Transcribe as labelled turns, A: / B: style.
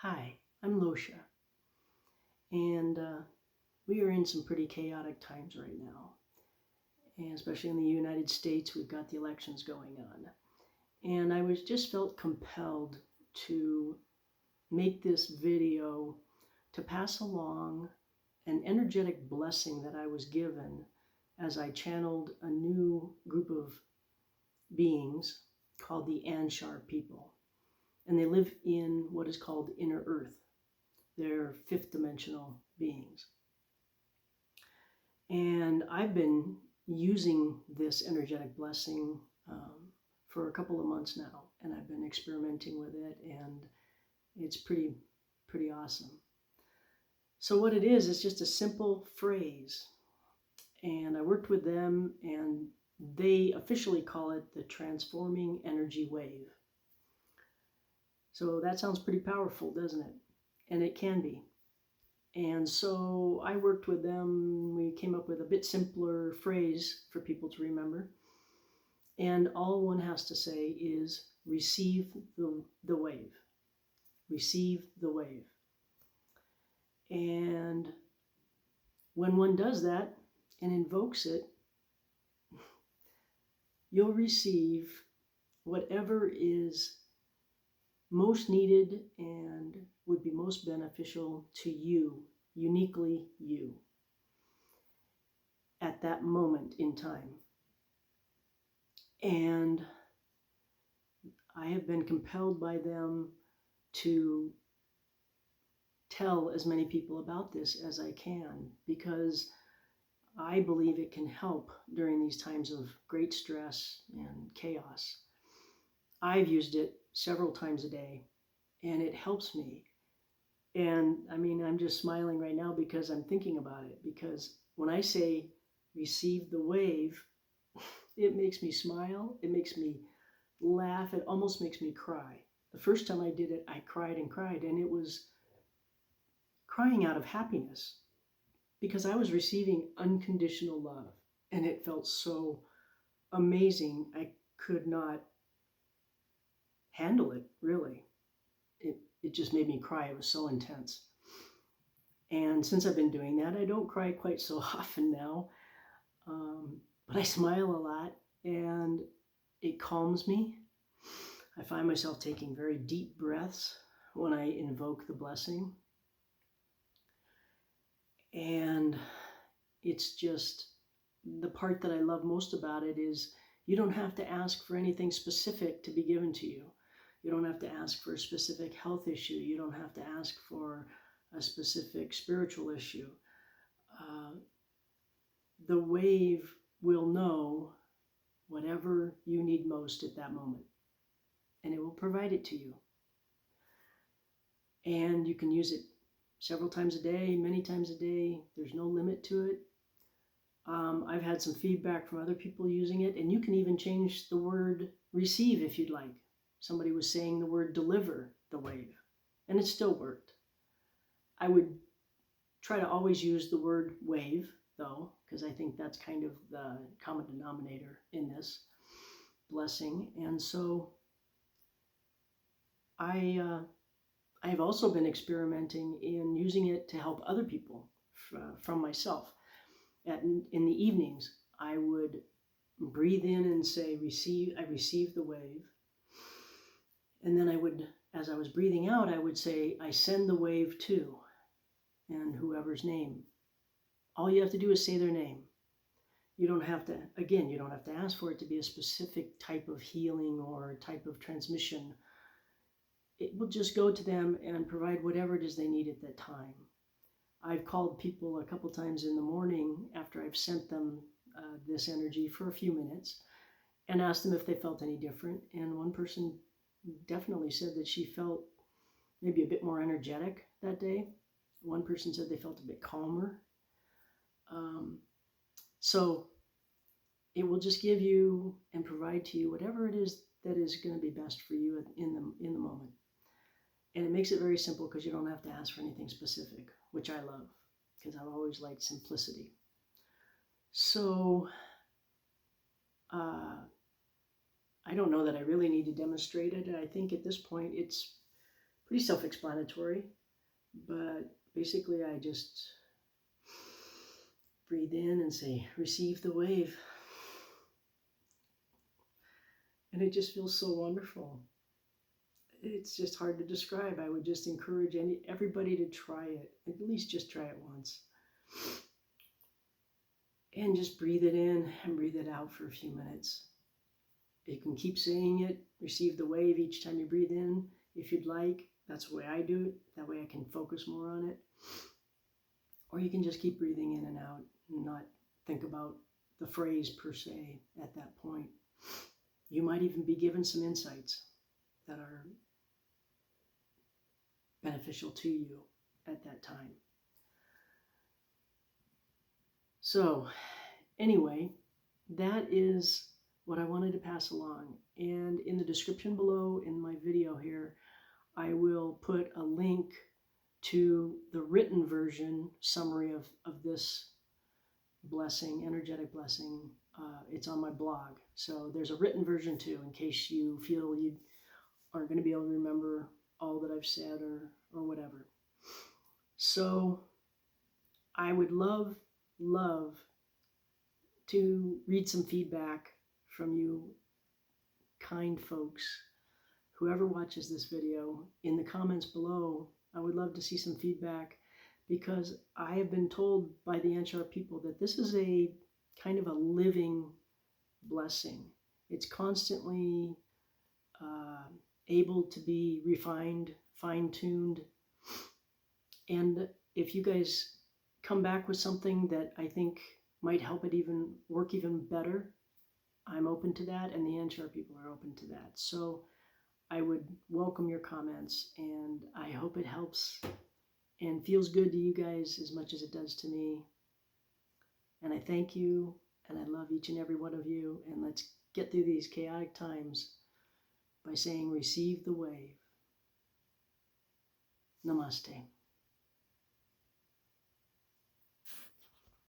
A: Hi, I'm Losha, and we are in some pretty chaotic times right now, and especially in the United States, we've got the elections going on. And I was just felt compelled to make this video to pass along an energetic blessing that I was given as I channeled a new group of beings called the Anshar people. And they live in what is called inner earth. They're fifth dimensional beings. And I've been using this energetic blessing for a couple of months now, and I've been experimenting with it, and it's pretty awesome. So what it is just a simple phrase, and I worked with them, and they officially call it the transforming energy wave. So that sounds pretty powerful, doesn't it? And it can be. And so I worked with them. We came up with a bit simpler phrase for people to remember. And all one has to say is receive the wave. Receive the wave. And when one does that and invokes it, you'll receive whatever is most needed and would be most beneficial to you, uniquely you, at that moment in time. And I have been compelled by them to tell as many people about this as I can, because I believe it can help during these times of great stress and chaos. I've used it several times a day, and it helps me. And I mean, I'm just smiling right now because I'm thinking about it, because when I say receive the wave, it makes me smile, it makes me laugh, it almost makes me cry. The first time I did it, I cried and cried, and it was crying out of happiness because I was receiving unconditional love, and it felt so amazing. I could not handle it, really. It just made me cry. It was so intense. And since I've been doing that, I don't cry quite so often now, but I smile a lot, and it calms me. I find myself taking very deep breaths when I invoke the blessing. And it's just the part that I love most about it is you don't have to ask for anything specific to be given to you. You don't have to ask for a specific health issue. You don't have to ask for a specific spiritual issue. The wave will know whatever you need most at that moment, and it will provide it to you. And you can use it several times a day, many times a day. There's no limit to it. I've had some feedback from other people using it, and you can even change the word receive if you'd like. Somebody was saying the word deliver the wave, and it still worked. I would try to always use the word wave, though, because I think that's kind of the common denominator in this blessing. And so I've also been experimenting in using it to help other people from myself. In the evenings, I would breathe in and say, I receive the wave. And then I would, as I was breathing out, I would say, I send the wave to, and whoever's name. All you have to do is say their name. You don't have to, again, you don't have to ask for it to be a specific type of healing or type of transmission. It will just go to them and provide whatever it is they need at that time. I've called people a couple times in the morning after I've sent them this energy for a few minutes and asked them if they felt any different. And one person definitely said that she felt maybe a bit more energetic that day. One person said they felt a bit calmer. So it will just give you and provide to you whatever it is that is going to be best for you in the moment. And it makes it very simple because you don't have to ask for anything specific, which I love because I've always liked simplicity. So I don't know that I really need to demonstrate it. I think at this point it's pretty self-explanatory, but basically I just breathe in and say, receive the wave. And it just feels so wonderful. It's just hard to describe. I would just encourage everybody to try it, at least just try it once. And just breathe it in and breathe it out for a few minutes. You can keep saying it, receive the wave each time you breathe in, if you'd like. That's the way I do it. That way I can focus more on it. Or you can just keep breathing in and out and not think about the phrase per se at that point. You might even be given some insights that are beneficial to you at that time. So anyway, that is what I wanted to pass along. And in the description below in my video here, I will put a link to the written version summary of this blessing, energetic blessing. It's on my blog. So there's a written version too, in case you feel you aren't going to be able to remember all that I've said or whatever. So I would love to read some feedback from you kind folks. Whoever watches this video, in the comments below, I would love to see some feedback, because I have been told by the Anshar people that this is a kind of a living blessing. It's constantly able to be refined, fine-tuned. And if you guys come back with something that I think might help it work even better, I'm open to that, and the Anshar people are open to that. So I would welcome your comments, and I hope it helps and feels good to you guys as much as it does to me. And I thank you, and I love each and every one of you, and let's get through these chaotic times by saying, receive the wave. Namaste.